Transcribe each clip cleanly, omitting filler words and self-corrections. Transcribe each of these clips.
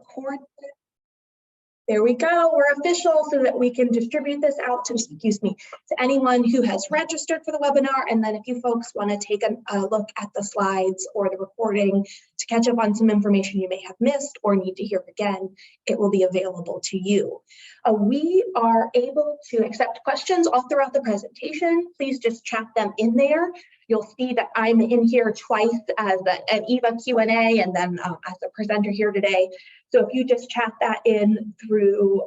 record. There we go, we're official so that we can distribute this out to, to anyone who has registered for the webinar. And then if you folks want to take a look at the slides or the recording to catch up on some information you may have missed or need to hear again, it will be available to you. We are able to accept questions all throughout the presentation. Please just chat them in there. You'll see that I'm in here twice as an EVA Q&A and then as a presenter here today. So if you just chat that in through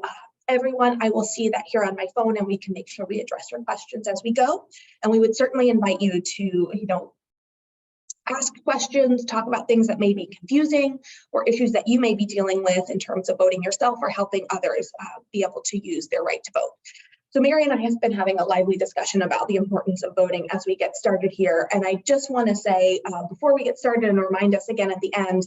everyone, I will see that here on my phone and we can make sure we address your questions as we go. And we would certainly invite you to, ask questions, talk about things that may be confusing or issues that you may be dealing with in terms of voting yourself or helping others be able to use their right to vote. So Mary and I have been having a lively discussion about the importance of voting as we get started here. And I just want to say before we get started and remind us again at the end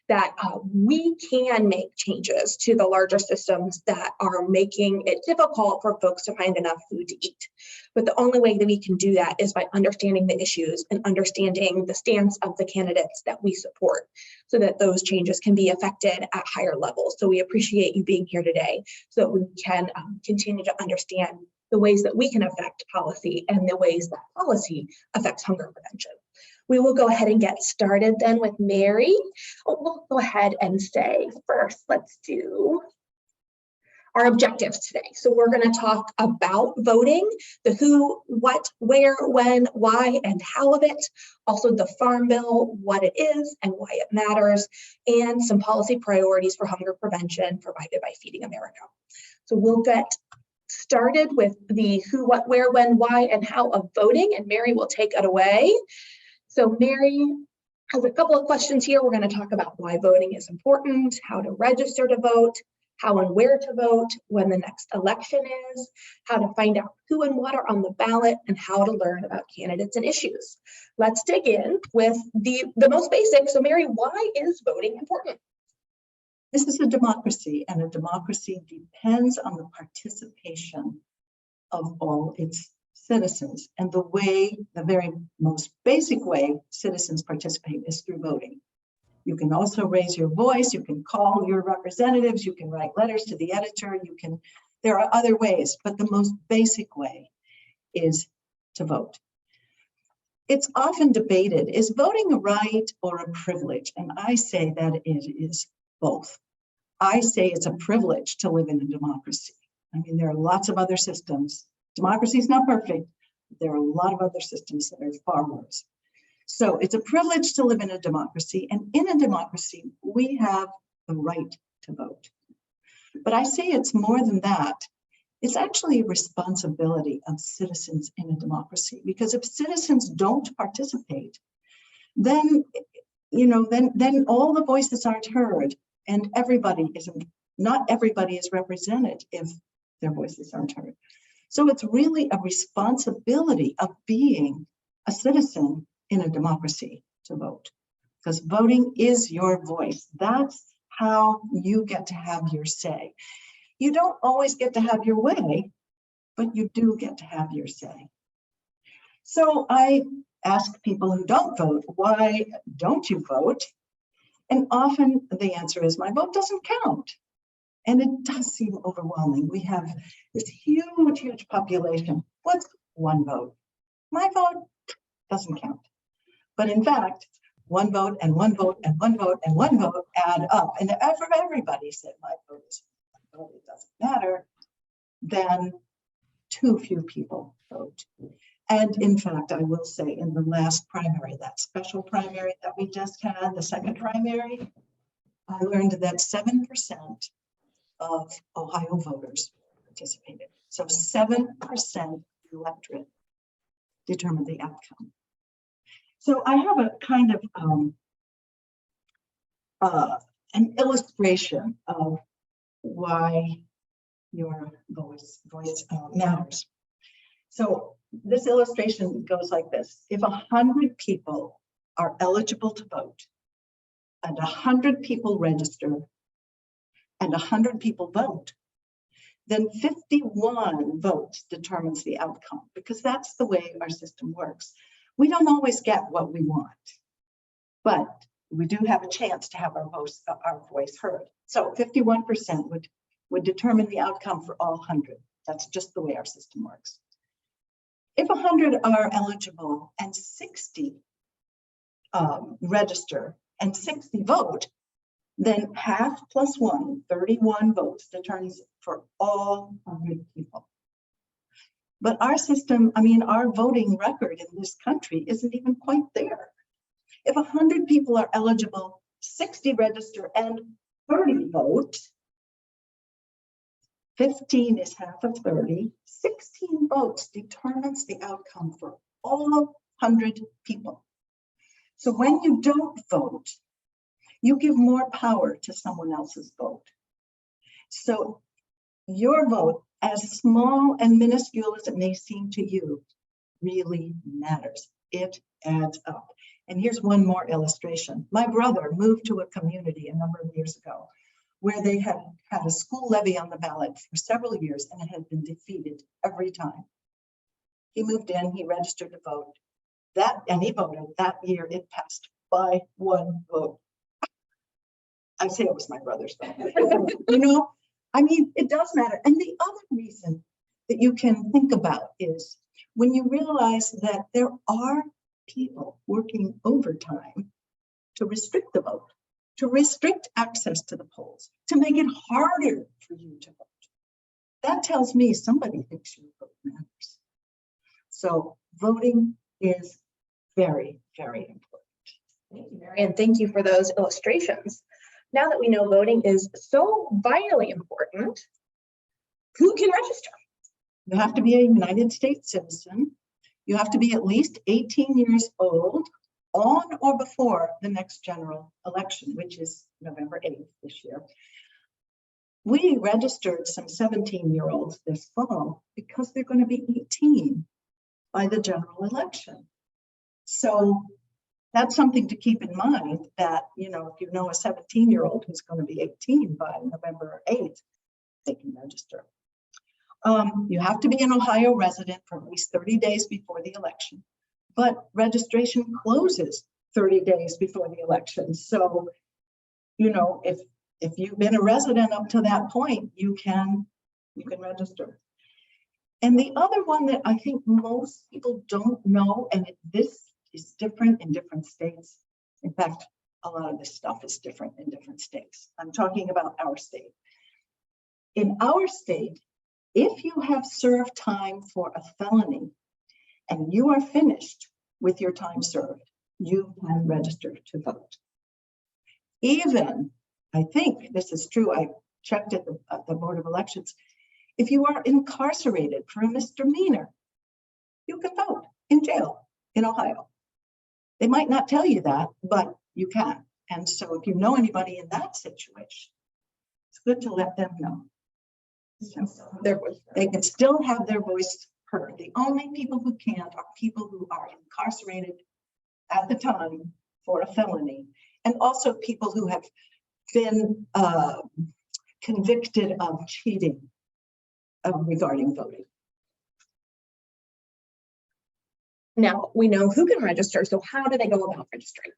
that we can make changes to the larger systems that are making it difficult for folks to find enough food to eat. But the only way that we can do that is by understanding the issues and understanding the stance of the candidates that we support so that those changes can be affected at higher levels. So we appreciate you being here today so that we can continue to understand the ways that we can affect policy and the ways that policy affects hunger prevention. We will go ahead and get started then with Mary. We'll go ahead and say first, let's do our objectives today. So we're going to talk about voting, the who, what, where, when, why, and how of it. Also the Farm Bill, what it is and why it matters, and some policy priorities for hunger prevention provided by Feeding America. So we'll get started with the who, what, where, when, why, and how of voting, and Mary will take it away. So Mary has a couple of questions here. We're going to talk about why voting is important, how to register to vote, how and where to vote, when the next election is, how to find out who and what are on the ballot, and how to learn about candidates and issues. Let's dig in with the most basic. So Mary, why is voting important? This is a democracy, and a democracy depends on the participation of all its citizens. And the very most basic way citizens participate is through voting. You can also raise your voice, you can call your representatives, you can write letters to the editor, there are other ways, but the most basic way is to vote. It's often debated, is voting a right or a privilege? And I say that it is both. I say it's a privilege to live in a democracy. I mean, there are lots of other systems. Democracy is not perfect. There are a lot of other systems that are far worse. So it's a privilege to live in a democracy. And in a democracy, we have the right to vote. But I say it's more than that. It's actually a responsibility of citizens in a democracy, because if citizens don't participate, then all the voices aren't heard, and not everybody is represented if their voices aren't heard. So it's really a responsibility of being a citizen in a democracy to vote, because voting is your voice. That's how you get to have your say. You don't always get to have your way, but you do get to have your say. So I ask people who don't vote, why don't you vote? And often the answer is, my vote doesn't count. And it does seem overwhelming. We have this huge, huge population. What's one vote? My vote doesn't count. But in fact, one vote and one vote and one vote and one vote add up. And if everybody said my vote it doesn't matter, then too few people vote. And in fact, I will say in the last primary, that special primary that we just had, the second primary, I learned that 7% of Ohio voters participated. So 7% of the electorate determined the outcome. So I have a kind of an illustration of why your voice matters. So this illustration goes like this. If 100 people are eligible to vote and 100 people register and 100 people vote, then 51 votes determines the outcome, because that's the way our system works. We don't always get what we want, but we do have a chance to have our voice heard. So 51% would determine the outcome for all 100. That's just the way our system works. If 100 are eligible and 60 register and 60 vote, then half plus 1, 31 votes determines for all 100 people. But our system, I mean, our voting record in this country isn't even quite there. If 100 people are eligible, 60 register and 30 vote, 15 is half of 30, 16 votes determines the outcome for all 100 people. So when you don't vote, you give more power to someone else's vote. So your vote, as small and minuscule as it may seem to you, really matters. It adds up. And here's one more illustration. My brother moved to a community a number of years ago where they had had a school levy on the ballot for several years and it had been defeated every time. He moved in, he registered to vote, and he voted. That year it passed by 1 vote. I say it was my brother's vote. You know, I mean, it does matter. And the other reason that you can think about is when you realize that there are people working overtime to restrict the vote, to restrict access to the polls, to make it harder for you to vote. That tells me somebody thinks your vote matters. So voting is very, very important. Thank you, Mary, and thank you for those illustrations. Now that we know voting is so vitally important, who can register? You have to be a United States citizen. You have to be at least 18 years old on or before the next general election, which is November 8th this year. We registered some 17-year-olds this fall because they're going to be 18 by the general election. So that's something to keep in mind that, you know, if you know a 17-year-old who's going to be 18 by November 8th, they can register. You have to be an Ohio resident for at least 30 days before the election, but registration closes 30 days before the election. So, you know, if you've been a resident up to that point, you can register. And the other one that I think most people don't know, and this is different in different states. In fact, a lot of this stuff is different in different states. I'm talking about our state. In our state, if you have served time for a felony and you are finished with your time served, you can register to vote. Even, I think this is true, I checked at the Board of Elections, if you are incarcerated for a misdemeanor, you can vote in jail in Ohio. They might not tell you that, but you can. And so if you know anybody in that situation, it's good to let them know. So they can still have their voice heard. The only people who can't are people who are incarcerated at the time for a felony, and also people who have been convicted of cheating regarding voting. Now we know who can register, so how do they go about registering?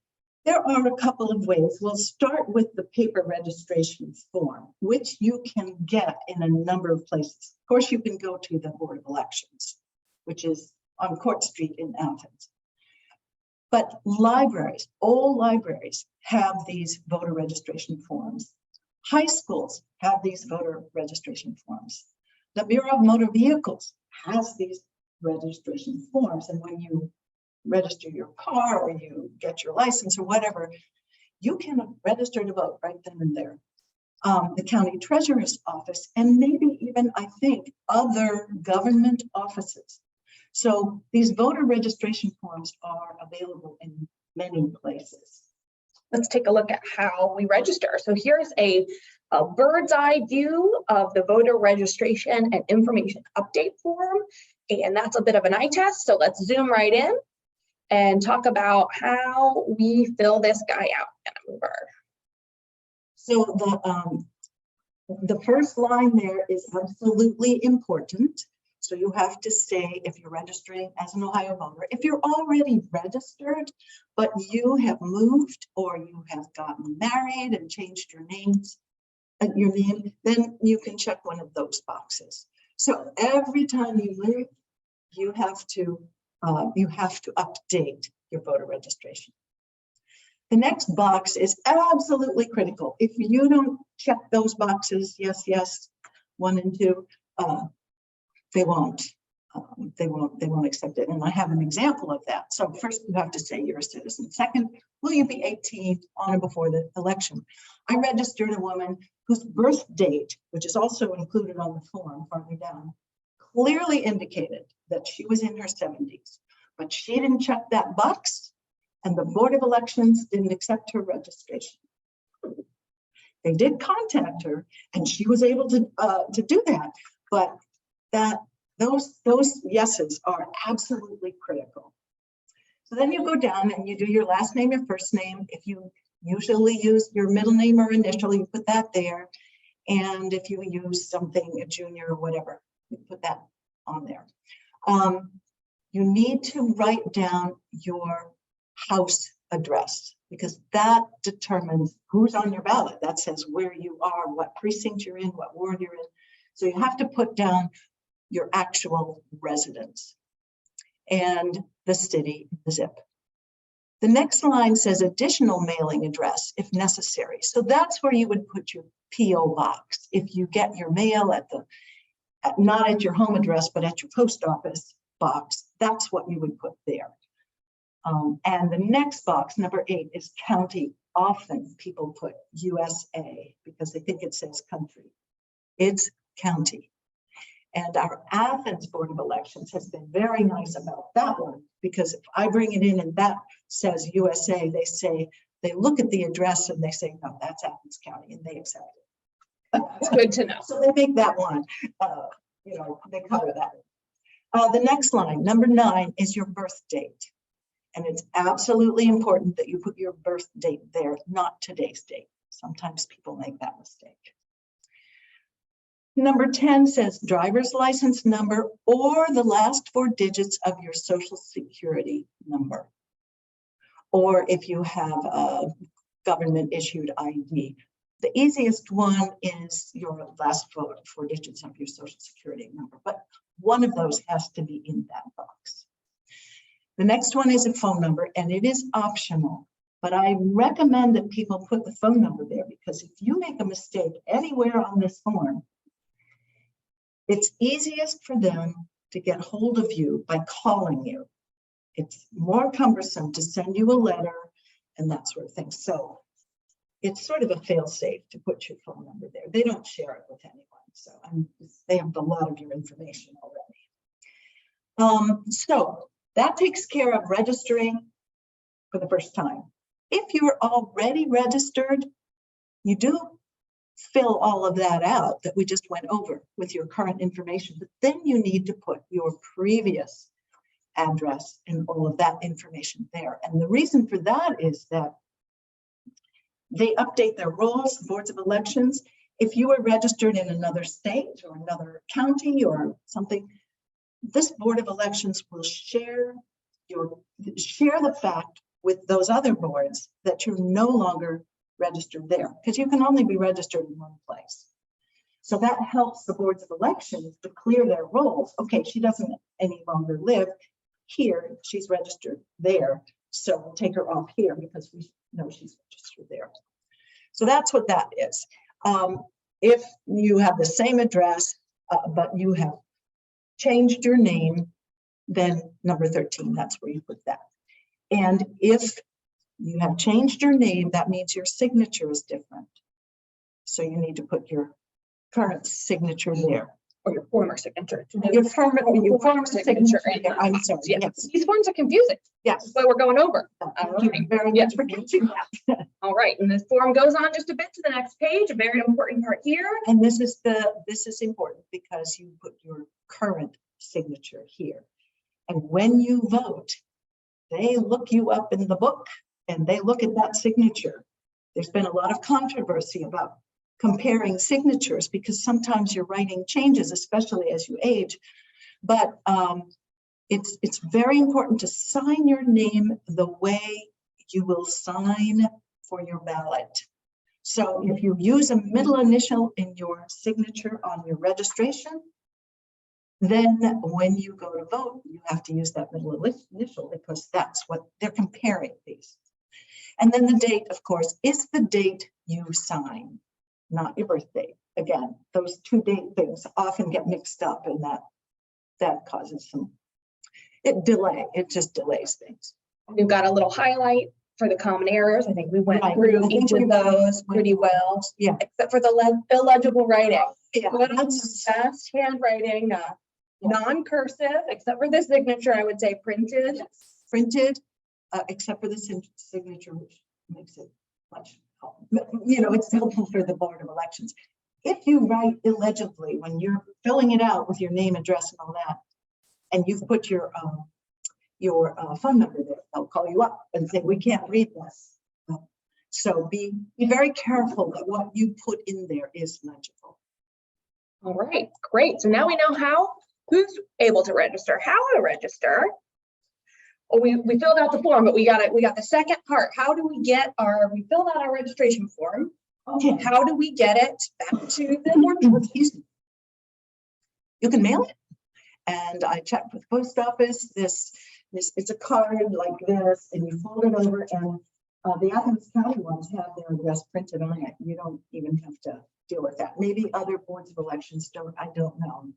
There are a couple of ways. We'll start with the paper registration form, which you can get in a number of places. Of course, you can go to the Board of Elections, which is on Court Street in Athens. But libraries, all libraries have these voter registration forms. High schools have these voter registration forms. The Bureau of Motor Vehicles has these registration forms, and when you register your car or you get your license or whatever, you can register to vote right then and there. The county treasurer's office, and maybe even, I think, other government offices. So these voter registration forms are available in many places. Let's take a look at how we register. So here's a bird's eye view of the voter registration and information update form. And that's a bit of an eye test. So let's zoom right in and talk about how we fill this guy out. So the first line there is absolutely important. So you have to say, if you're registering as an Ohio voter, if you're already registered, but you have moved or you have gotten married and changed your name, then you can check one of those boxes. So every time you move, you have to update your voter registration. The next box is absolutely critical. If you don't check those boxes, yes, yes, 1 and 2, they won't accept it. And I have an example of that. So first you have to say you're a citizen. Second, will you be 18 on or before the election? I registered a woman whose birth date, which is also included on the form farther down, clearly indicated that she was in her 70s, but she didn't check that box and the Board of Elections didn't accept her registration. They did contact her and she was able to do that, but those yeses are absolutely critical. So then you go down and you do your last name, your first name. If you usually use your middle name or initial, you put that there. And if you use something, a junior or whatever, you put that on there. You need to write down your house address because that determines who's on your ballot. That says where you are, what precinct you're in, what ward you're in. So you have to put down your actual residence and the city, the zip. The next line says additional mailing address if necessary. So that's where you would put your PO box. If you get your mail not at your home address, but at your post office box, that's what you would put there. And the next box, number 8, is county. Often people put USA because they think it says country. It's county. And our Athens Board of Elections has been very nice about that one, because if I bring it in and that says USA, they look at the address and they say, no, that's Athens County, and they accept it. It's good to know. So they make that one, they cover that. The next line, number 9, is your birth date. And it's absolutely important that you put your birth date there, not today's date. Sometimes people make that mistake. Number 10 says driver's license number or the last 4 digits of your social security number. Or if you have a government issued ID. The easiest one is your last 4 digits of your social security number, but one of those has to be in that box. The next one is a phone number, and it is optional, but I recommend that people put the phone number there, because if you make a mistake anywhere on this form, it's easiest for them to get hold of you by calling you. It's more cumbersome to send you a letter and that sort of thing. So it's sort of a fail-safe to put your phone number there. They don't share it with anyone, so they have a lot of your information already. So that takes care of registering for the first time. If you're already registered, you do fill all of that out that we just went over with your current information, but then you need to put your previous address and all of that information there. And the reason for that is that they update their roles, boards of elections. If you are registered in another state or another county or something, this Board of Elections will share the fact with those other boards that you're no longer registered there, because you can only be registered in one place. So that helps the boards of elections to clear their roles. Okay, she doesn't any longer live here, she's registered there, so we'll take her off here because we know she's registered there. So that's what that is. If you have the same address, but you have changed your name, then number 13, that's where you put that. And if you have changed your name, that means your signature is different. So you need to put your current signature there. Or your former signature. Your former signature. I'm sorry. Yeah. Yes. These forms are confusing. Yes. That's why we're going over. Thank you very much for catching that. All right, and this form goes on just a bit to the next page, a very important part here. And this is important because you put your current signature here. And when you vote, they look you up in the book and they look at that signature. There's been a lot of controversy about comparing signatures because sometimes your writing changes, especially as you age. But it's very important to sign your name the way you will sign for your ballot. So if you use a middle initial in your signature on your registration, then when you go to vote, you have to use that middle initial because that's what they're comparing these. And then the date, of course, is the date you sign, not your birth date. Again, those two date things often get mixed up, and that causes some delay. It just delays things. We've got a little highlight for the common errors. I think we went Right. through I think each we of those pretty well, Yeah. except for the illegible writing. Yeah, Good that's best handwriting, non-cursive, except for the signature, I would say printed. printed, except for the signature, which makes it much, it's helpful for the Board of Elections. If you write illegibly when you're filling it out with your name, address, and all that, and you've put your phone number there, they'll call you up and say, we can't read this. So be very careful that what you put in there is legible. All right, great. So now we know who's able to register, how to register. Oh, we filled out the form, but we got the second part. How do we get we filled out our registration form. Okay. How do we get it back to the board? You can mail it. And I checked with the post office. It's a card like this, and you fold it over, and the Athens County ones have their address printed on it. You don't even have to deal with that. Maybe other boards of elections don't, I don't know.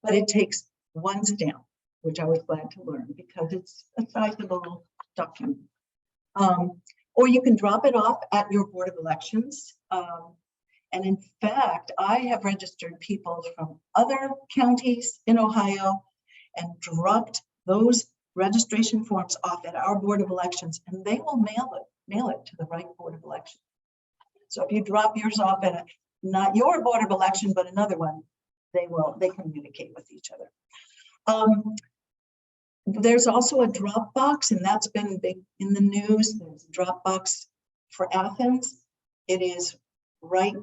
But it takes one stamp, which I was glad to learn because it's a sizable document. Or you can drop it off at your Board of Elections. And in fact, I have registered people from other counties in Ohio and dropped those registration forms off at our Board of Elections, and they will mail it to the right Board of Elections. So if you drop yours off at not your Board of Election, but another one, they communicate with each other. There's also a Dropbox, and that's been big in the news. There's a Dropbox for Athens. It is right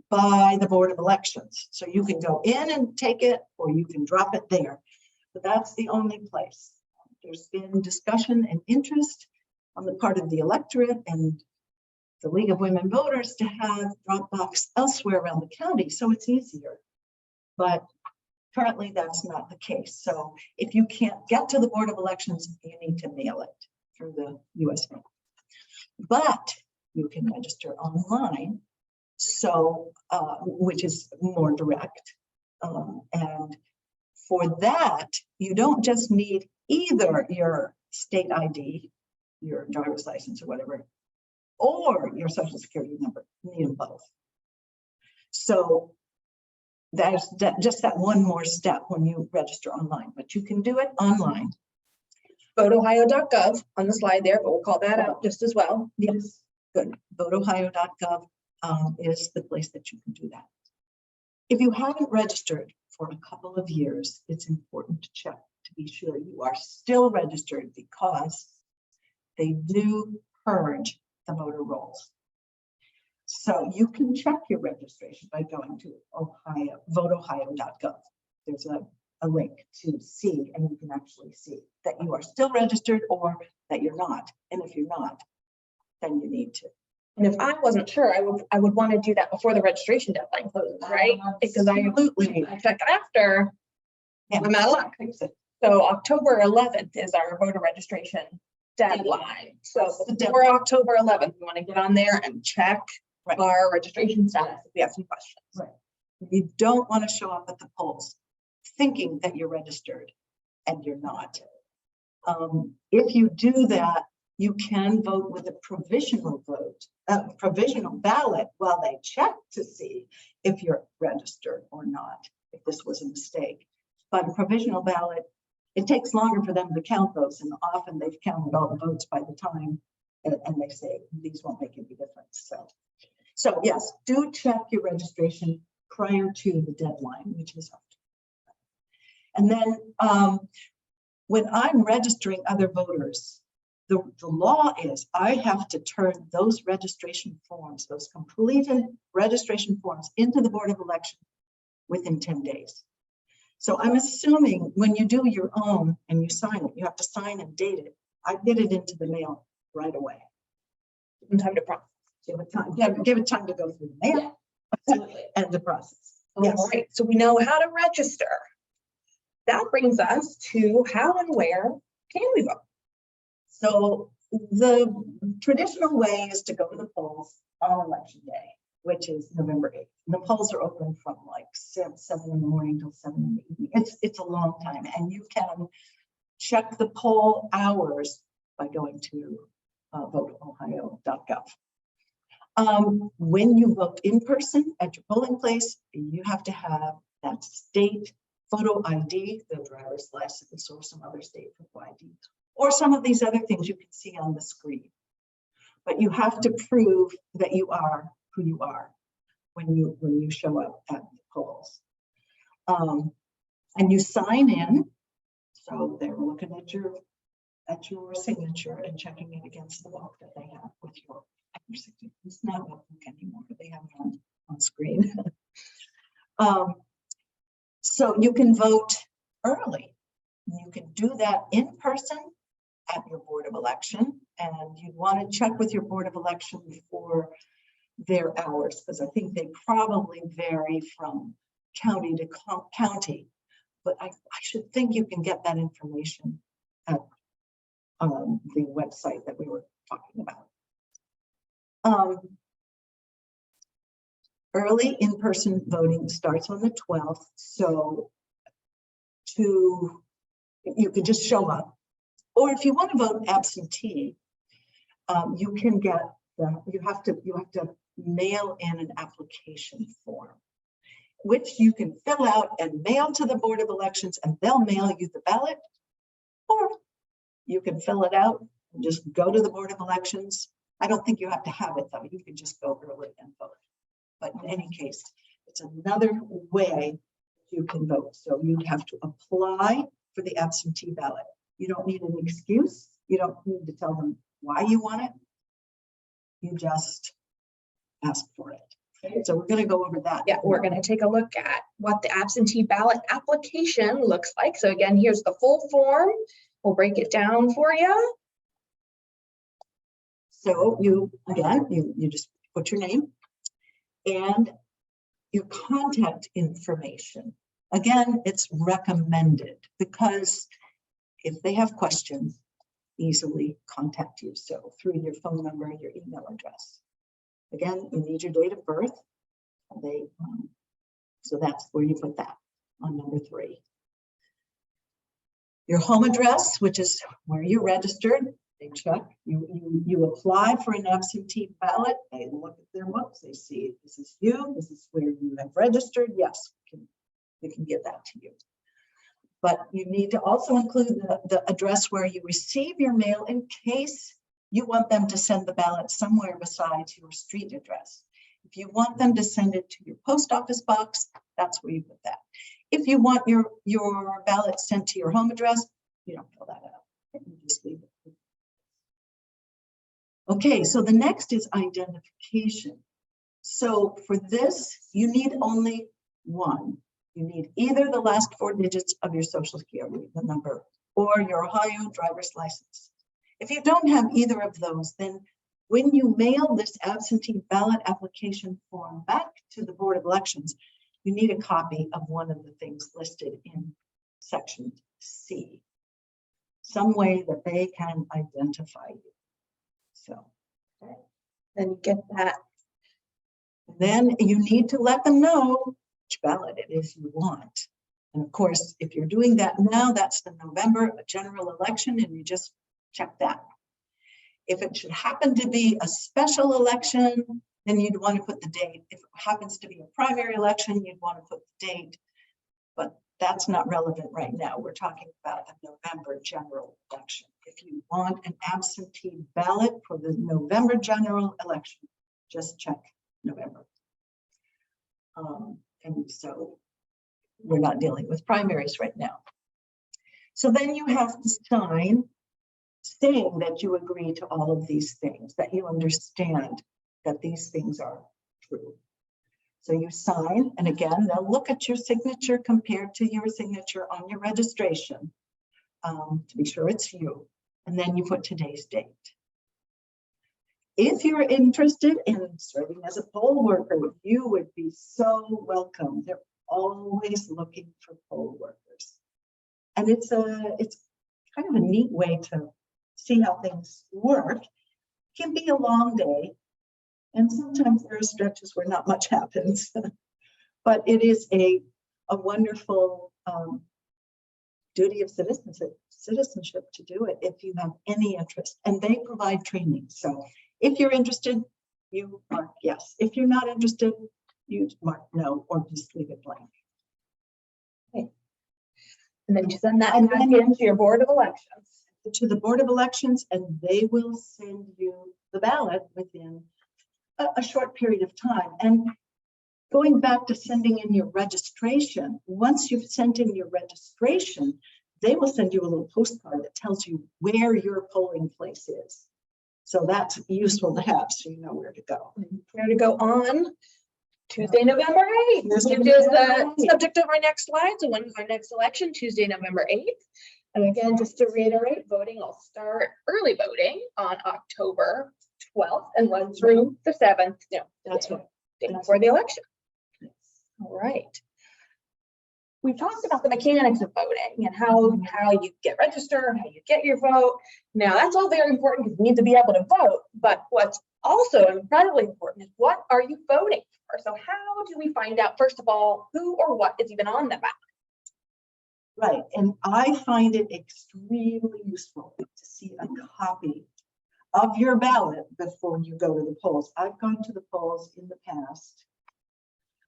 by the Board of Elections. So you can go in and take it, or you can drop it there. But that's the only place. There's been discussion and interest on the part of the electorate and the League of Women Voters to have Dropbox elsewhere around the county, so it's easier. But currently that's not the case. So if you can't get to the Board of Elections, you need to mail it through the US mail. But you can register online, so which is more direct. And for that, you don't just need either your state ID, your driver's license or whatever, or your social security number. You need them both. So there's just that one more step when you register online, but you can do it online. VoteOhio.gov on the slide there, but we'll call that out just as well. Yes, good. VoteOhio.gov is the place that you can do that. If you haven't registered for a couple of years, it's important to check to be sure you are still registered, because they do purge the voter rolls. So you can check your registration by going to VoteOhio.gov. There's a link to see, and you can actually see that you are still registered or that you're not. And if you're not, then you need to. And if I wasn't sure, I would want to do that before the registration deadline closes, right? Because I check after. Yeah. I'm out of luck. So October 11th is our voter registration deadline. So before October 11th, we want to get on there and check our registration status if we have some questions. Right. You don't want to show up at the polls thinking that you're registered and you're not. If you do that, you can vote with a provisional ballot while they check to see if you're registered or not, if this was a mistake. But a provisional ballot, it takes longer for them to count those, and often they've counted all the votes by the time, and they say these won't make any difference. So yes, do check your registration prior to the deadline, which is October. And then when I'm registering other voters, the law is I have to turn those registration forms, those completed registration forms, into the Board of Elections within 10 days. So I'm assuming when you do your own and you sign it, you have to sign and date it. I get it into the mail right away. In time to process. Give it time, yeah, give it time to go through the mail Absolutely. and the process. All Yes. right, so we know how to register. That brings us to how and where can we vote? So the traditional way is to go to the polls on election day, which is November 8th. The polls are open from like 7 in the morning till 7 in the evening. It's a long time, and you can check the poll hours by going to voteohio.gov. When you vote in person at your polling place, you have to have that state photo ID, the driver's license, or some other state photo ID, or some of these other things you can see on the screen. But you have to prove that you are who you are when you show up at the polls. And you sign in, so they're looking at your signature and checking it against the book that they have with your signature. It's not a book anymore, they have it on screen. So you can vote early. You can do that in person at your Board of Election, and you want to check with your Board of Election for their hours, because I think they probably vary from county to county, but I should think you can get that information at the website that we were talking about. Early in-person voting starts on the 12th, so you could just show up. Or if you want to vote absentee, you can get you have to mail in an application form, which you can fill out and mail to the Board of Elections, and they'll mail you the ballot. Or you can fill it out and just go to the Board of Elections. I don't think you have to have it though. You can just go early and vote. But in any case, it's another way you can vote. So you'd have to apply for the absentee ballot. You don't need an excuse. You don't need to tell them why you want it. You just ask for it. Okay, so we're going to go over that. Yeah, we're going to take a look at what the absentee ballot application looks like. So again, here's the full form. We'll break it down for you. So you just put your name and your contact information. Again, it's recommended because if they have questions, easily contact you. So through your phone number and your email address. Again, you need your date of birth. So that's where you put that on number 3. Your home address, which is where you're registered, they check. You apply for an absentee ballot. They look at their books. They see this is you. This is where you have registered. Yes, we can give that to you. But you need to also include the address where you receive your mail in case you want them to send the ballot somewhere besides your street address. If you want them to send it to your post office box, that's where you put that. If you want your ballot sent to your home address, you don't fill that out. You just leave it. Okay, so the next is identification. So for this, you need only one. You need either the last 4 digits of your social security number or your Ohio driver's license. If you don't have either of those, then when you mail this absentee ballot application form back to the Board of Elections, you need a copy of one of the things listed in section C, some way that they can identify you. So, okay. Then you get that. Then you need to let them know which ballot it is you want. And of course, if you're doing that now, that's the November general election, and you just check that. If it should happen to be a special election, then you'd want to put the date. If it happens to be a primary election, you'd want to put the date, but that's not relevant right now. We're talking about a November general election. If you want an absentee ballot for the November general election, just check November. And so we're not dealing with primaries right now. So then you have to sign saying that you agree to all of these things, that you understand that these things are true. So you sign, and again, they'll look at your signature compared to your signature on your registration to be sure it's you. And then you put today's date. If you're interested in serving as a poll worker, you would be so welcome. They're always looking for poll workers. And it's kind of a neat way to see how things work. It can be a long day, and sometimes there are stretches where not much happens. But it is a wonderful duty of citizenship to do it if you have any interest. And they provide training. So if you're interested, you mark yes. If you're not interested, you mark no, or just leave it blank. Okay. And then you send that back into your Board of Elections. To the Board of Elections, and they will send you the ballot within a short period of time. And going back to sending in your registration, once you've sent in your registration, they will send you a little postcard that tells you where your polling place is. So that's useful to have, so you know where to go. Where to go on Tuesday, November 8th. Which is the subject of our next slide. So when is our next election? Tuesday, November 8th. And again, just to reiterate, voting will start early voting on October 12th and run through the 7th. No, That's right. Day before the election. All right. We've talked about the mechanics of voting and how you get registered, how you get your vote. Now that's all very important because you need to be able to vote. But what's also incredibly important is what are you voting for? So how do we find out, first of all, who or what is even on the ballot? Right, and I find it extremely useful to see a copy of your ballot before you go to the polls. I've gone to the polls in the past,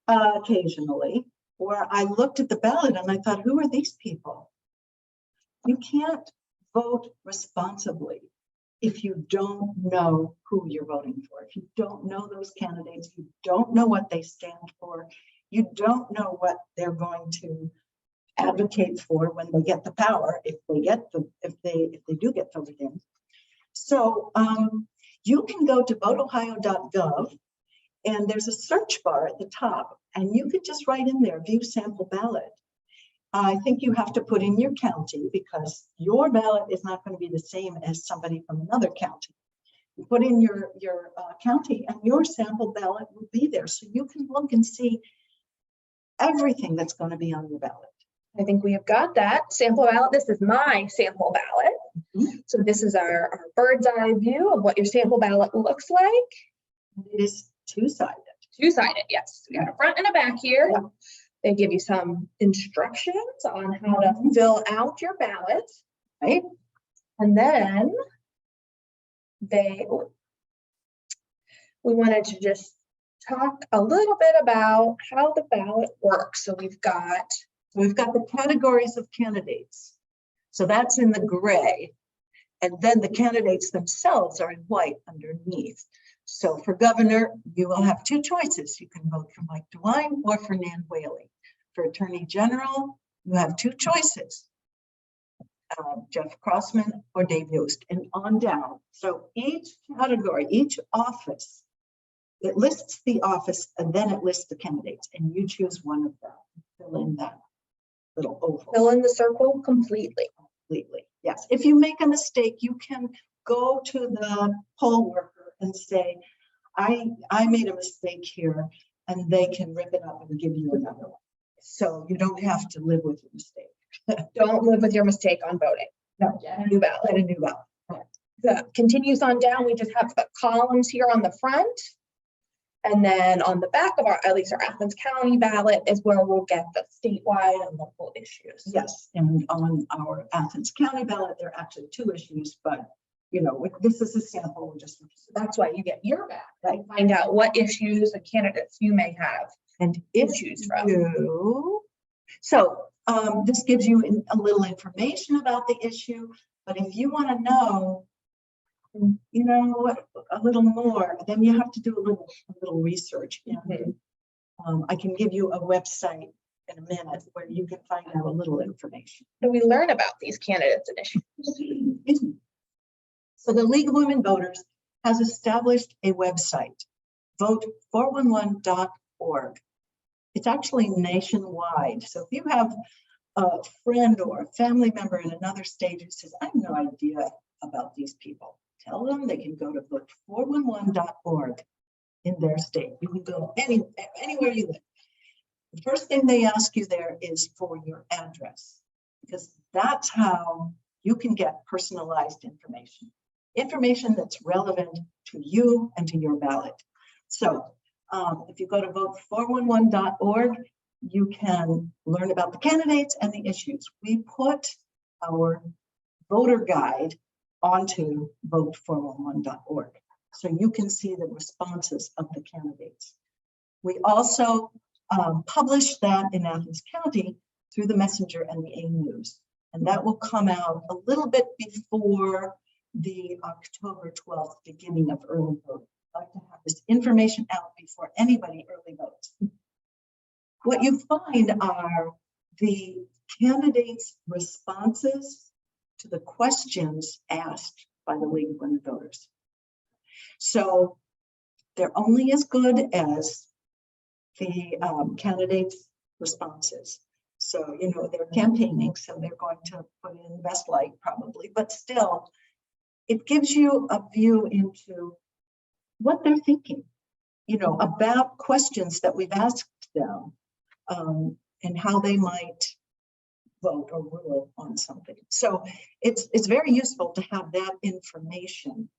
occasionally, where I looked at the ballot and I thought, who are these people? You can't vote responsibly if you don't know who you're voting for. If you don't know those candidates, you don't know what they stand for, you don't know what they're going to advocate for when they get the power, if they do get voted in. So you can go to voteohio.gov, and there's a search bar at the top, and you could just write in there, view sample ballot. I think you have to put in your county because your ballot is not going to be the same as somebody from another county. You put in your county and your sample ballot will be there. So you can look and see everything that's going to be on your ballot. I think we have got that sample ballot. This is my sample ballot. So this is our bird's eye view of what your sample ballot looks like. It is two-sided. Two-sided, yes. We got a front and a back here. Yeah. They give you some instructions on how to fill out your ballot, right? And then we wanted to just talk a little bit about how the ballot works. So we've got the categories of candidates. So that's in the gray. And then the candidates themselves are in white underneath. So for governor, you will have two choices. You can vote for Mike DeWine or for Nan Whaley. For attorney general, you have two choices. Jeff Crossman or Dave Yost, and on down. So each category, each office, it lists the office and then it lists the candidates, and you choose one of them. Fill in that little oval. Fill in the circle completely. Completely, yes. If you make a mistake, you can go to the poll worker and say, I made a mistake here, and they can rip it up and give you another one. So you don't have to live with your mistake. Don't live with your mistake on voting. No, Get a new ballot. get a new ballot. The continues on down. We just have the columns here on the front. And then on the back of at least our Athens County ballot is where we'll get the statewide and local issues. Yes, and on our Athens County ballot, there are actually two issues, but you know, this is a sample. So that's why you get your ballot, right? Find out what issues and candidates you may have and choose from. So this gives you a little information about the issue, but if you want to know, you know, a little more, then you have to do a little research. I can give you a website in a minute where you can find out a little information. Do we learn about these candidates and issues? So the League of Women Voters has established a website, vote411.org. It's actually nationwide. So if you have a friend or a family member in another state who says, I have no idea about these people, tell them they can go to vote411.org in their state. You can go anywhere you live. The first thing they ask you there is for your address, because that's how you can get personalized information that's relevant to you and to your ballot. So if you go to vote411.org, you can learn about the candidates and the issues. We put our voter guide onto vote411.org, so you can see the responses of the candidates. We also publish that in Athens County through the Messenger and the A-News, and that will come out a little bit before the October 12th beginning of early voting. I'd like to have this information out before anybody early votes. What you find are the candidates' responses to the questions asked by the League of Women Voters. So they're only as good as the candidates' responses. So, you know, they're campaigning, so they're going to put in the best light probably, but still, it gives you a view into what they're thinking, you know, about questions that we've asked them, and how they might vote or rule on something. So it's very useful to have that information.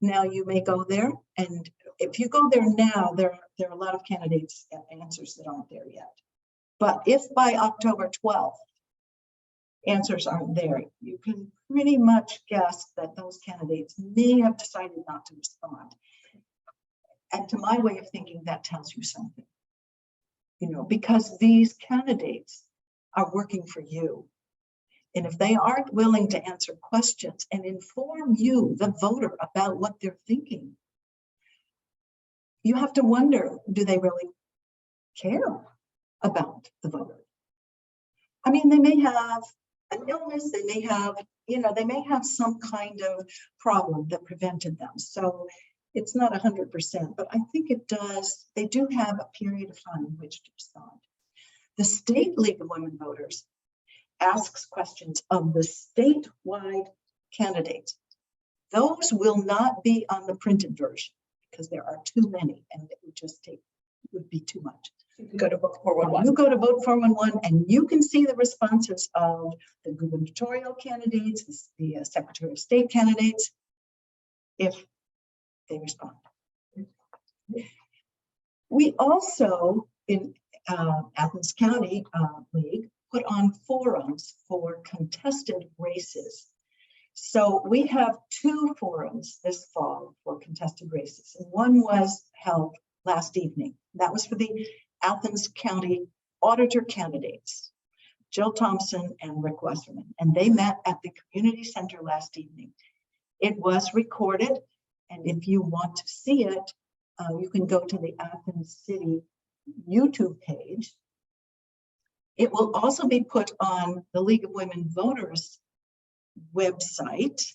Now you may go there, and if you go there now, there are a lot of candidates and answers that aren't there yet. But if by October 12th, answers aren't there, you can pretty much guess that those candidates may have decided not to respond. And to my way of thinking, that tells you something, you know, because these candidates are working for you. And if they aren't willing to answer questions and inform you, the voter, about what they're thinking, you have to wonder, do they really care about the voter? I mean, they may have an illness, they may have, you know, they may have some kind of problem that prevented them. So it's not 100%, but I think it does. They do have a period of time in which to respond. The State League of Women Voters asks questions of the statewide candidates. Those will not be on the printed version because there are too many and it would just take, it would be too much. You can go to vote411. You go to vote411 and you can see the responses of the gubernatorial candidates, the Secretary of State candidates, if they respond. We also, in Athens County League, put on forums for contested races. So we have 2 forums this fall for contested races. And one was held last evening. That was for the Athens County auditor candidates, Jill Thompson and Rick Westerman. And they met at the community center last evening. It was recorded. And if you want to see it, you can go to the Athens City YouTube page. It will also be put on the League of Women Voters website,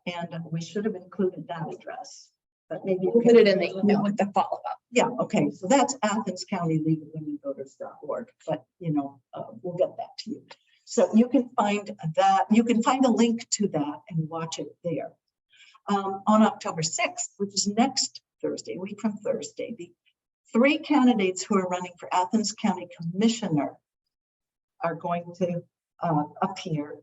and we should have included that address, but maybe We'll put it in the email with the follow-up. Yeah, okay, so that's Athens County League of Women Voters.org, but you know, we'll get that to you. So you can find that, you can find a link to that and watch it there. On October 6th, which is next Thursday, a week from Thursday, the 3 candidates who are running for Athens County Commissioner are going to appear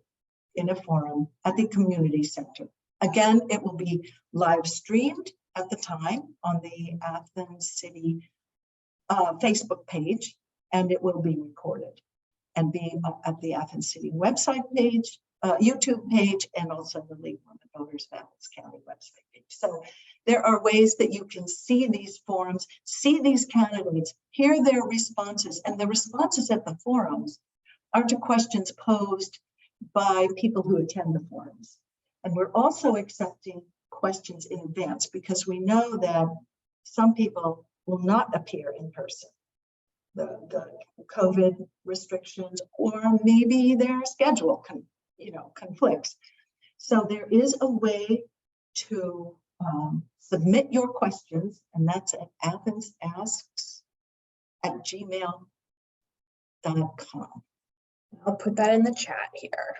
in a forum at the community center. Again, it will be live streamed at the time on the Athens City Facebook page, and it will be recorded and be at the Athens City website page, YouTube page, and also the League of Women Voters of Athens County website page. So there are ways that you can see these forums, see these candidates, hear their responses, and the responses at the forums are to questions posed by people who attend the forums. And we're also accepting questions in advance because we know that some people will not appear in person. The COVID restrictions, or maybe their schedule conflicts. So there is a way to submit your questions, and that's at voteohio.gmail.com. I'll put that in the chat here.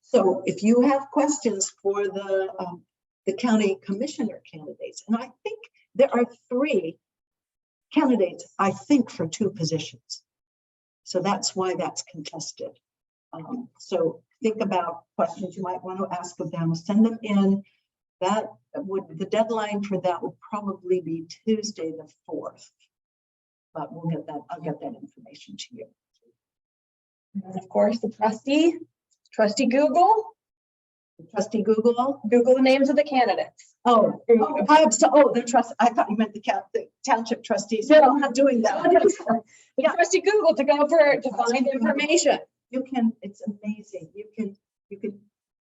So if you have questions for the county commissioner candidates, and I think there are 3 candidates, I think, for 2 positions. So that's why that's contested. So think about questions you might want to ask of them, send them in. The deadline for that would probably be Tuesday the 4th. But I'll get that information to you. And of course, the trustee Google. Trustee Google. Google the names of the candidates. The trust. I thought you meant the township trustees. No, I'm not doing that. The trustee Google to find information. You can. It's amazing. You can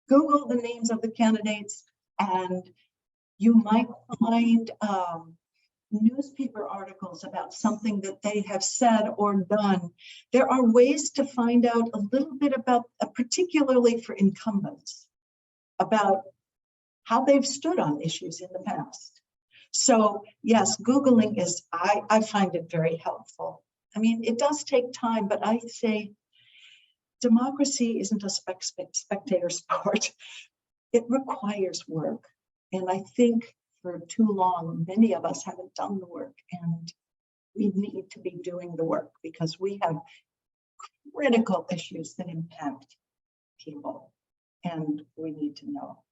Google the names of the candidates, and you might find newspaper articles about something that they have said or done. There are ways to find out a little bit about, particularly for incumbents, about how they've stood on issues in the past. So yes, Googling is, I find it very helpful. I mean, it does take time, but I say democracy isn't a spectator sport. It requires work. And I think for too long, many of us haven't done the work, and we need to be doing the work because we have critical issues that impact people, and we need to know.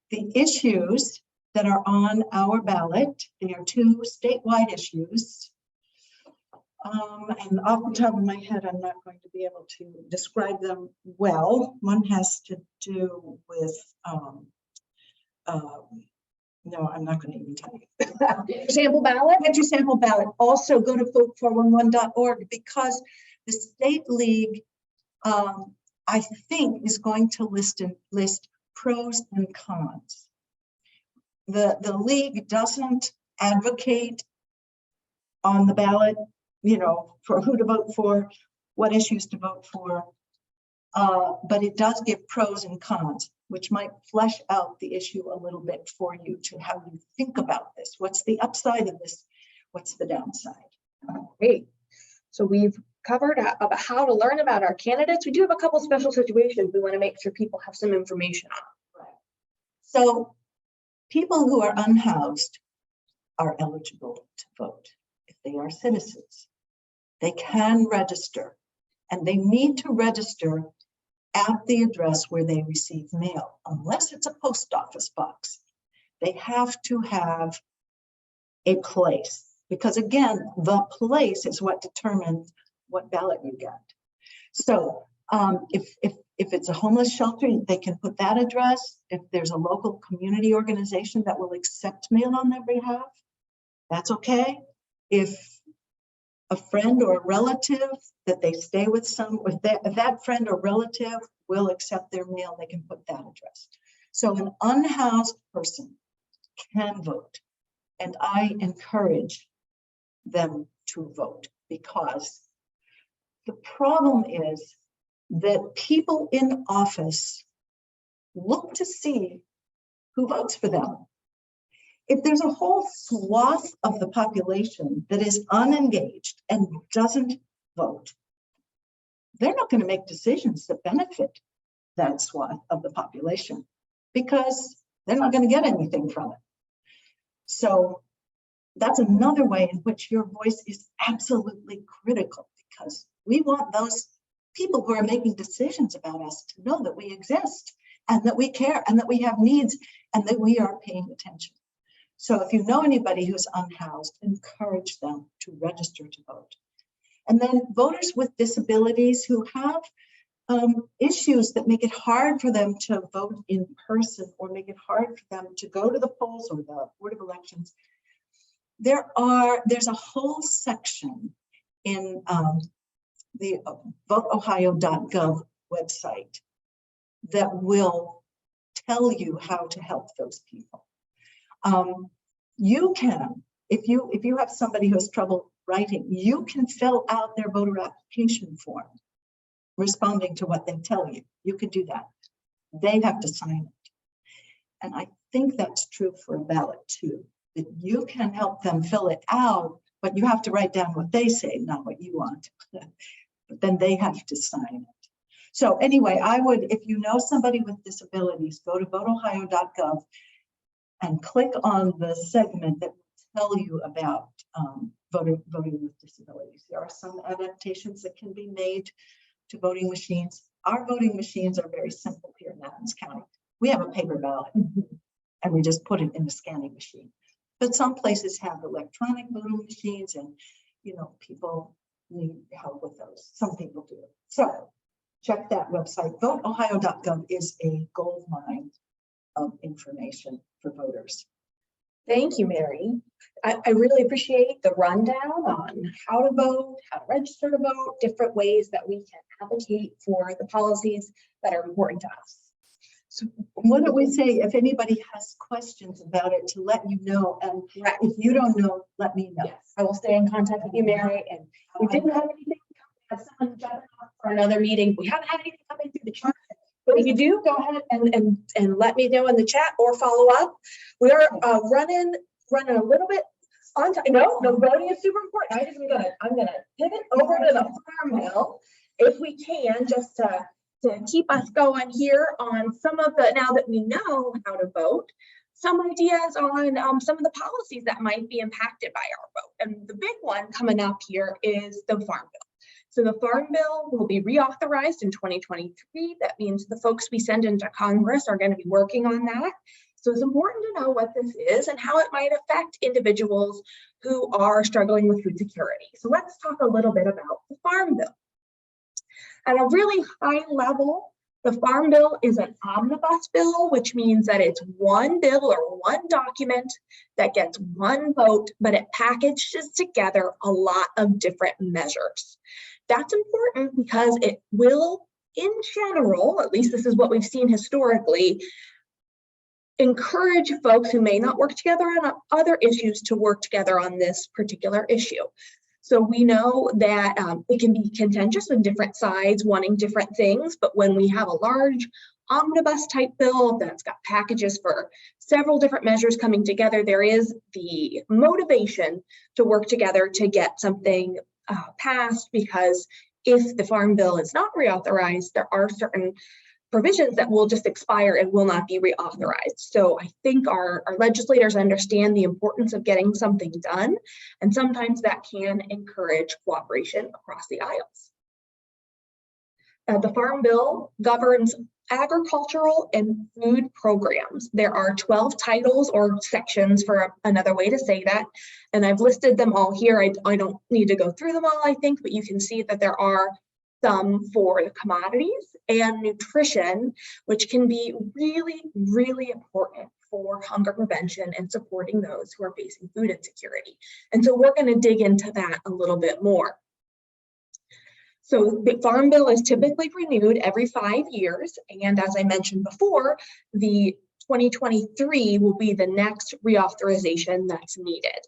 The issues that are on our ballot, they are 2 statewide issues. And off the top of my head, I'm not going to be able to describe them well. One has to do with, no, I'm not going to even tell you. Sample ballot? Get your sample ballot. Also go to vote411.org because the State League, I think, is going to list pros and cons. The league doesn't advocate on the ballot, for who to vote for, what issues to vote for, but it does give pros and cons, which might flesh out the issue a little bit for you to how you think about this. What's the upside of this? What's the downside? Great. So we've covered about how to learn about our candidates. We do have a couple special situations we want to make sure people have some information on. Right. So people who are unhoused are eligible to vote if they are citizens. They can register, and they need to register at the address where they receive mail, unless it's a post office box. They have to have a place, because again, the place is what determines what ballot you get. So if it's a homeless shelter, they can put that address. If there's a local community organization that will accept mail on their behalf, that's okay. If a friend or a relative that they stay with if that friend or relative will accept their mail, they can put that address. So an unhoused person can vote, and I encourage them to vote, because the problem is that people in office look to see who votes for them. If there's a whole swath of the population that is unengaged and doesn't vote, they're not going to make decisions that benefit that swath of the population, because they're not going to get anything from it. So that's another way in which your voice is absolutely critical, because we want those people who are making decisions about us to know that we exist and that we care and that we have needs and that we are paying attention. So if you know anybody who's unhoused, encourage them to register to vote. And then voters with disabilities who have issues that make it hard for them to vote in person, or make it hard for them to go to the polls or the Board of Elections, there's a whole section in the voteohio.gov website that will tell you how to help those people. You can, if you have somebody who has trouble writing, you can fill out their voter application form, responding to what they tell you. You can do that. They have to sign it. And I think that's true for a ballot too, that you can help them fill it out but you have to write down what they say, not what you want. But then they have to sign it. So anyway, I would, if you know somebody with disabilities, go to voteohio.gov and click on the segment that will tell you about voting with disabilities. There are some adaptations that can be made to voting machines. Our voting machines are very simple here in Adams County. We have a paper ballot and we just put it in a scanning machine. But some places have electronic voting machines and, you know, people need help with those. Some people do. So check that website. VoteOhio.gov is a gold mine of information for voters. Thank you, Mary. I really appreciate the rundown on how to vote, how to register to vote, different ways that we can advocate for the policies that are important to us. So what do we say if anybody has questions about it to let you know? And if you don't know, let me know. Yes, I will stay in contact with you, Mary. And we didn't have anything, have someone jumping off for another meeting. We haven't had anything coming through the chat. But if you do, go ahead and let me know in the chat or follow up. We are running a little bit on time. No, voting is super important. I'm gonna pivot over to the farm bill if we can, just to keep us going here on some of the, now that we know how to vote, some ideas on some of the policies that might be impacted by our vote. And the big one coming up here is the Farm Bill. So the Farm Bill will be reauthorized in 2023. That means the folks we send into Congress are going to be working on that. So it's important to know what this is and how it might affect individuals who are struggling with food security. So let's talk a little bit about the Farm Bill. At a really high level, the Farm Bill is an omnibus bill, which means that it's one bill or one document that gets one vote, but it packages together a lot of different measures. That's important because it will, in general, at least this is what we've seen historically, encourage folks who may not work together on other issues to work together on this particular issue. So we know that it can be contentious with different sides wanting different things, but when we have a large omnibus type bill that's got packages for several different measures coming together, there is the motivation to work together to get something passed, because if the Farm Bill is not reauthorized, there are certain provisions that will just expire and will not be reauthorized. So I think our legislators understand the importance of getting something done, and sometimes that can encourage cooperation across the aisles. The Farm Bill governs agricultural and food programs. There are 12 titles or sections, for another way to say that, and I've listed them all here. I don't need to go through them all, I think, but you can see that there are some for the commodities and nutrition, which can be really, really important for hunger prevention and supporting those who are facing food insecurity. And so we're going to dig into that a little bit more. So the Farm Bill is typically renewed every 5 years. And as I mentioned before, the 2023 will be the next reauthorization that's needed.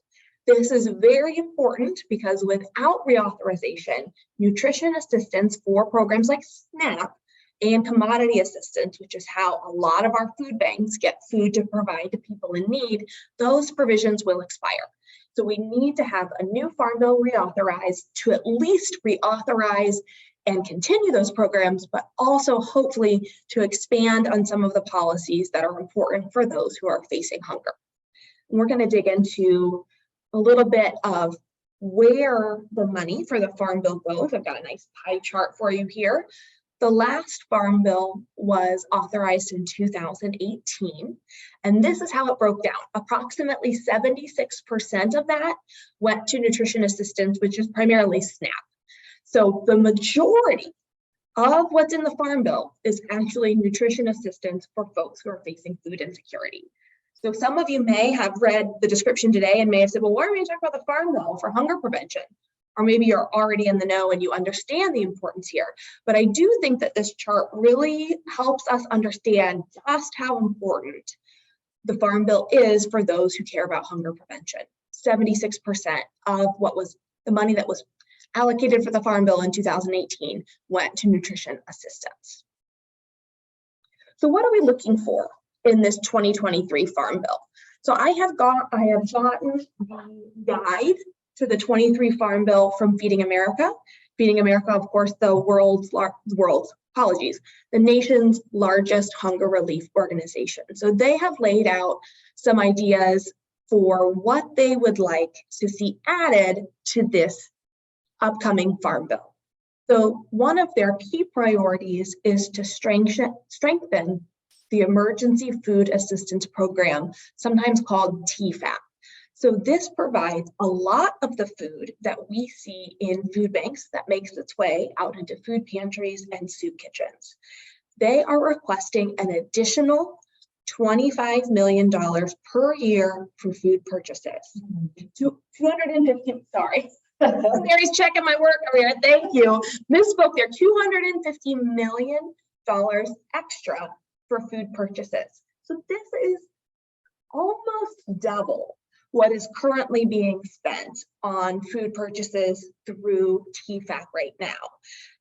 This is very important because without reauthorization, nutrition assistance for programs like SNAP and commodity assistance, which is how a lot of our food banks get food to provide to people in need, those provisions will expire. So we need to have a new Farm Bill reauthorized to at least reauthorize and continue those programs, but also hopefully to expand on some of the policies that are important for those who are facing hunger. And we're going to dig into a little bit of where the money for the Farm Bill goes. I've got a nice pie chart for you here. The last Farm Bill was authorized in 2018, and this is how it broke down. Approximately 76% of that went to nutrition assistance, which is primarily SNAP. So the majority of what's in the Farm Bill is actually nutrition assistance for folks who are facing food insecurity. So some of you may have read the description today and may have said, well, why are we talking about the Farm Bill for hunger prevention? Or maybe you're already in the know and you understand the importance here. But I do think that this chart really helps us understand just how important the Farm Bill is for those who care about hunger prevention. 76% of what was the money that was allocated for the Farm Bill in 2018 went to nutrition assistance. So what are we looking for in this 2023 Farm Bill? So I have gotten the guide to the 23 Farm Bill from Feeding America. Feeding America, of course, the nation's largest hunger relief organization. So they have laid out some ideas for what they would like to see added to this upcoming Farm Bill. So one of their key priorities is to strengthen the Emergency Food Assistance Program, sometimes called TFAP. So this provides a lot of the food that we see in food banks that makes its way out into food pantries and soup kitchens. They are requesting an additional $25 million per year for food purchases. 250, sorry. Mary's checking my work over here. Thank you. Misspoke there. $250 million extra for food purchases. So this is almost double what is currently being spent on food purchases through TFAP right now.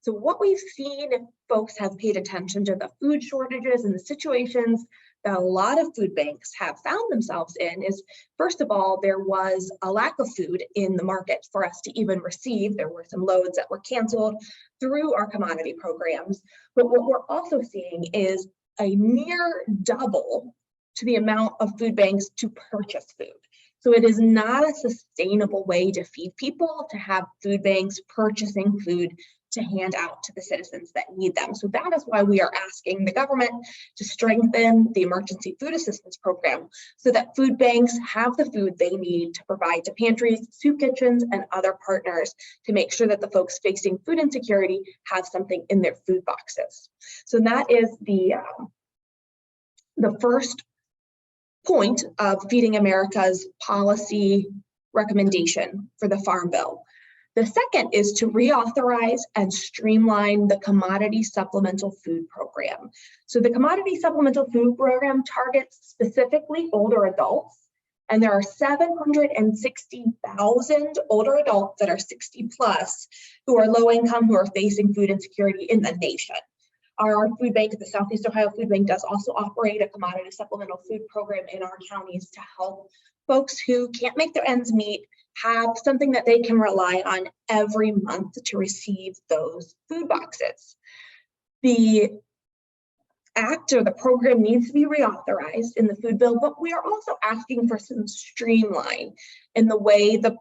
So what we've seen, if folks have paid attention to the food shortages and the situations that a lot of food banks have found themselves in, is first of all, there was a lack of food in the market for us to even receive. There were some loads that were canceled through our commodity programs. But what we're also seeing is a near double to the amount of food banks to purchase food. So it is not a sustainable way to feed people to have food banks purchasing food to hand out to the citizens that need them. So that is why we are asking the government to strengthen the Emergency Food Assistance Program so that food banks have the food they need to provide to pantries, soup kitchens, and other partners to make sure that the folks facing food insecurity have something in their food boxes. So that is the first point of Feeding America's policy recommendation for the Farm Bill. The second is to reauthorize and streamline the Commodity Supplemental Food Program. So the Commodity Supplemental Food Program targets specifically older adults, and there are 760,000 older adults that are 60 plus who are low income, who are facing food insecurity in the nation. Our food bank, the Southeast Ohio Food Bank, does also operate a commodity supplemental food program in our counties to help folks who can't make their ends meet have something that they can rely on every month to receive those food boxes. The act or the program needs to be reauthorized in the food bill, but we are also asking for some streamline in the way the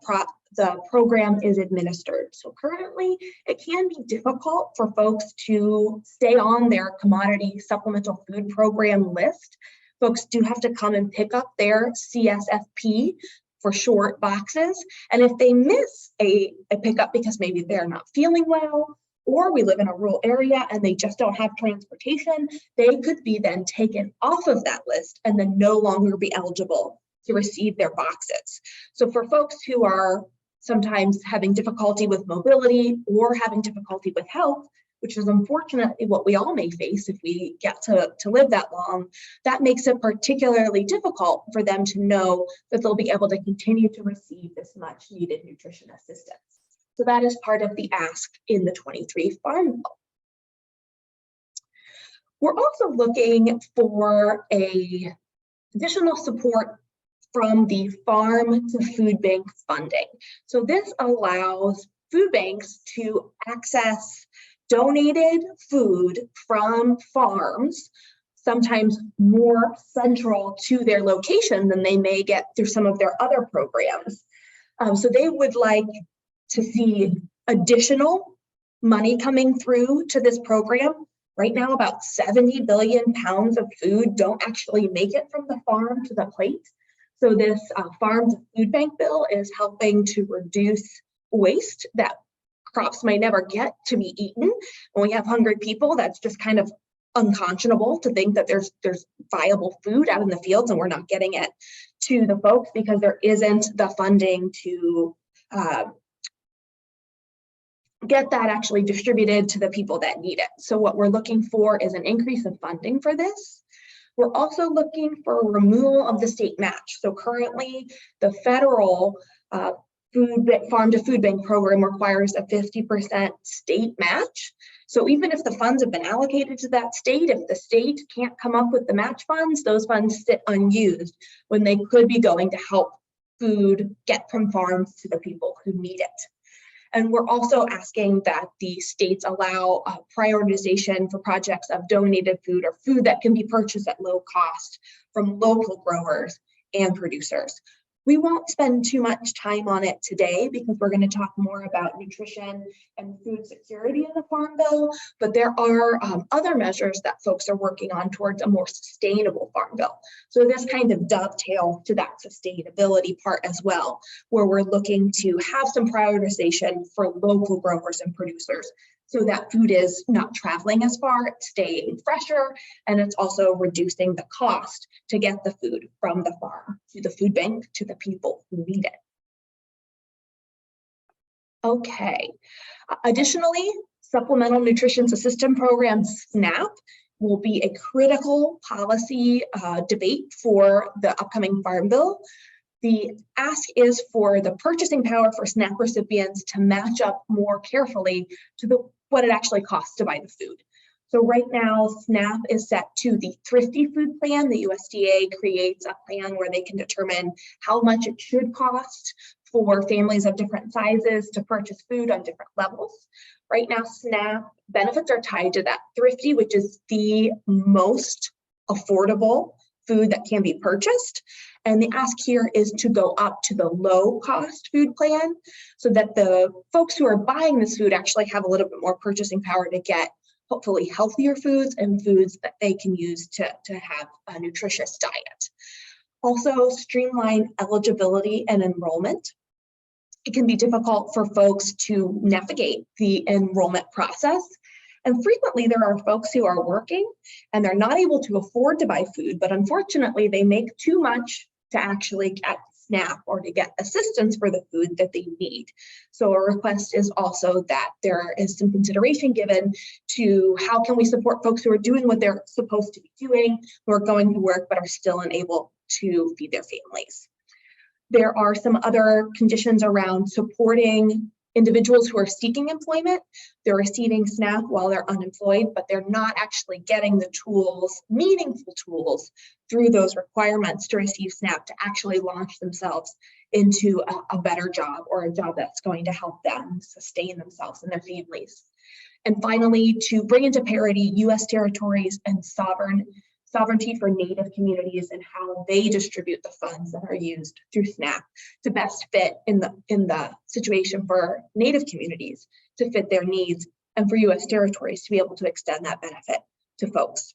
program is administered. So currently, it can be difficult for folks to stay on their commodity supplemental food program list. Folks do have to come and pick up their CSFP for short boxes. And if they miss a pickup because maybe they're not feeling well, or we live in a rural area and they just don't have transportation, they could be then taken off of that list and then no longer be eligible to receive their boxes. So for folks who are sometimes having difficulty with mobility or having difficulty with health, which is unfortunately what we all may face if we get to live that long, that makes it particularly difficult for them to know that they'll be able to continue to receive this much needed nutrition assistance. So that is part of the ask in the 23 Farm Bill. We're also looking for additional support from the farm to food bank funding. So this allows food banks to access donated food from farms, sometimes more central to their location than they may get through some of their other programs. So they would like to see additional money coming through to this program. Right now, about 70 billion pounds of food don't actually make it from the farm to the plate. So this farm to food bank bill is helping to reduce waste that crops might never get to be eaten. When we have hungry people, that's just kind of unconscionable to think that there's viable food out in the fields and we're not getting it to the folks because there isn't the funding to get that actually distributed to the people that need it. So what we're looking for is an increase of funding for this. We're also looking for removal of the state match. So currently the federal farm to food bank program requires a 50% state match. So even if the funds have been allocated to that state, if the state can't come up with the match funds, those funds sit unused when they could be going to help food get from farms to the people who need it. And we're also asking that the states allow prioritization for projects of donated food or food that can be purchased at low cost from local growers and producers. We won't spend too much time on it today because we're going to talk more about nutrition and food security in the Farm Bill, but there are other measures that folks are working on towards a more sustainable Farm Bill. So this kind of dovetails to that sustainability part as well, where we're looking to have some prioritization for local growers and producers so that food is not traveling as far, it's staying fresher, and it's also reducing the cost to get the food from the farm to the food bank to the people who need it. Okay, additionally, Supplemental Nutrition Assistance Program, SNAP, will be a critical policy debate for the upcoming Farm Bill. The ask is for the purchasing power for SNAP recipients to match up more carefully to what it actually costs to buy the food. So right now, SNAP is set to the Thrifty Food Plan. The USDA creates a plan where they can determine how much it should cost for families of different sizes to purchase food on different levels. Right now, SNAP benefits are tied to that Thrifty, which is the most affordable food that can be purchased. And the ask here is to go up to the low cost food plan so that the folks who are buying this food actually have a little bit more purchasing power to get hopefully healthier foods and foods that they can use to have a nutritious diet. Also, streamline eligibility and enrollment. It can be difficult for folks to navigate the enrollment process. And frequently there are folks who are working and they're not able to afford to buy food, but unfortunately they make too much to actually get SNAP or to get assistance for the food that they need. So a request is also that there is some consideration given to how can we support folks who are doing what they're supposed to be doing, who are going to work but are still unable to feed their families. There are some other conditions around supporting individuals who are seeking employment. They're receiving SNAP while they're unemployed, but they're not actually getting the tools, meaningful tools, through those requirements to receive SNAP to actually launch themselves into a better job or a job that's going to help them sustain themselves and their families. And finally, to bring into parity U.S. territories and sovereignty for Native communities and how they distribute the funds that are used through SNAP to best fit in the situation for Native communities to fit their needs and for U.S. territories to be able to extend that benefit to folks.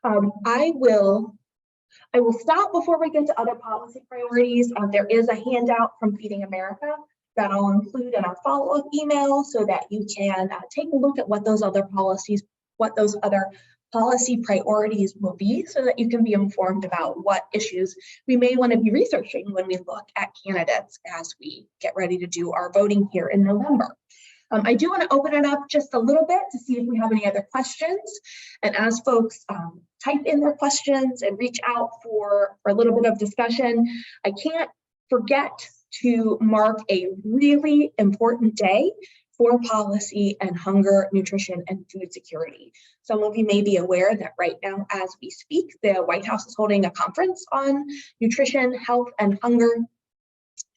I will stop before we get to other policy priorities. There is a handout from Feeding America that I'll include in our follow-up email so that you can take a look at what those other policies, what those other policy priorities will be so that you can be informed about what issues we may want to be researching when we look at candidates as we get ready to do our voting here in November. I do want to open it up just a little bit to see if we have any other questions. And as folks type in their questions and reach out for a little bit of discussion, I can't forget to mark a really important day for policy and hunger, nutrition, and food security. Some of you may be aware that right now, as we speak, the White House is holding a conference on nutrition, health, and hunger.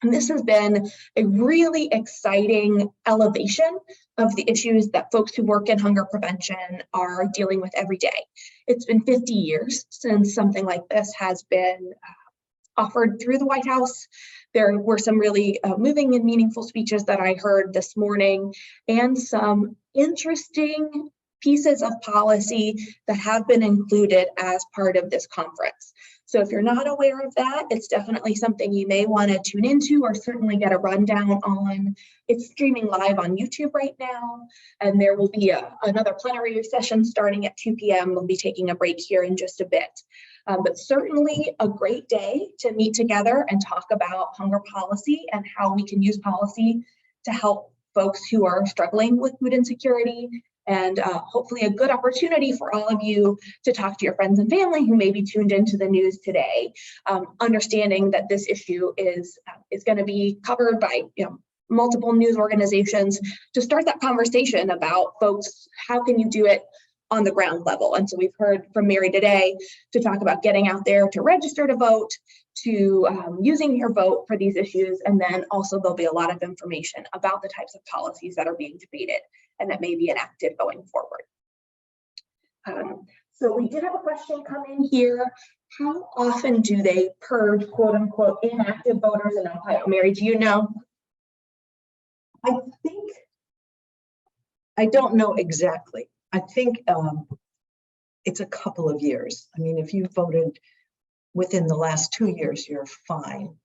And this has been a really exciting elevation of the issues that folks who work in hunger prevention are dealing with every day. It's been 50 years since something like this has been offered through the White House. There were some really moving and meaningful speeches that I heard this morning and some interesting pieces of policy that have been included as part of this conference. So if you're not aware of that, it's definitely something you may want to tune into or certainly get a rundown on. It's streaming live on YouTube right now, and there will be another plenary session starting at 2 p.m. We'll be taking a break here in just a bit. But certainly a great day to meet together and talk about hunger policy and how we can use policy to help folks who are struggling with food insecurity, and hopefully a good opportunity for all of you to talk to your friends and family who may be tuned into the news today, understanding that this issue is going to be covered by multiple news organizations to start that conversation about folks, how can you do it on the ground level? And so we've heard from Mary today to talk about getting out there to register to vote, to using your vote for these issues. And then also there'll be a lot of information about the types of policies that are being debated and that may be enacted going forward. So we did have a question come in here. How often do they purge quote unquote inactive voters in Ohio? Mary, do you know? I think, I don't know exactly. I think it's a couple of years. I mean, if you voted within the last 2 years, you're fine.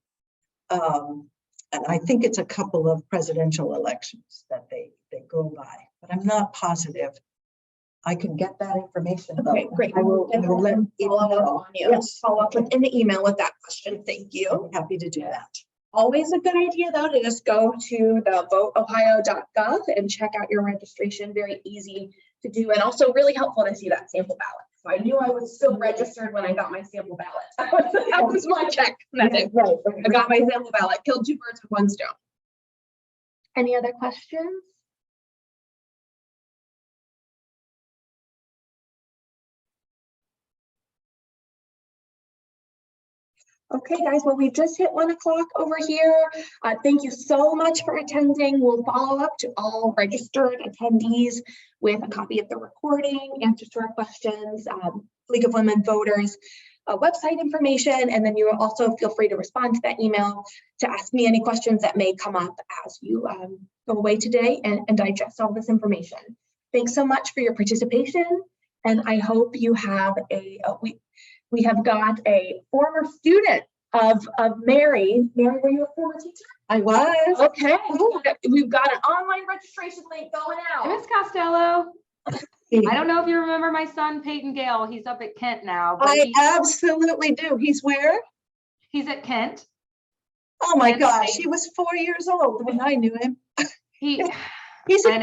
And I think it's a couple of presidential elections that they go by, but I'm not positive. I can get that information about. Okay, great. I will let you follow up know. on you. Yes. Follow up in the email with that question. Thank you. I'm happy to do that. Always a good idea though to just go to the voteohio.gov and check out your registration. Very easy to do and also really helpful to see that sample ballot. So I knew I was still registered when I got my sample ballot. That was my check method. Right. I got my sample ballot, killed 2 birds with 1 stone. Any other questions? Okay, guys, well, we just hit 1 o'clock over here. Thank you so much for attending. We'll follow up to all registered attendees with a copy of the recording, answers to our questions, League of Women Voters website information, and then you will also feel free to respond to that email to ask me any questions that may come up as you go away today and digest all this information. Thanks so much for your participation, and I hope you have we have got a former student of Mary. Mary, were you a former teacher? I was. Okay, we've got an online registration link going out. Miss Costello, I don't know if you remember my son Peyton Gale. He's up at Kent now. But I absolutely do. He's where? he's at Kent. Oh my And gosh, he was 4 years old when I knew him. He He's I a know.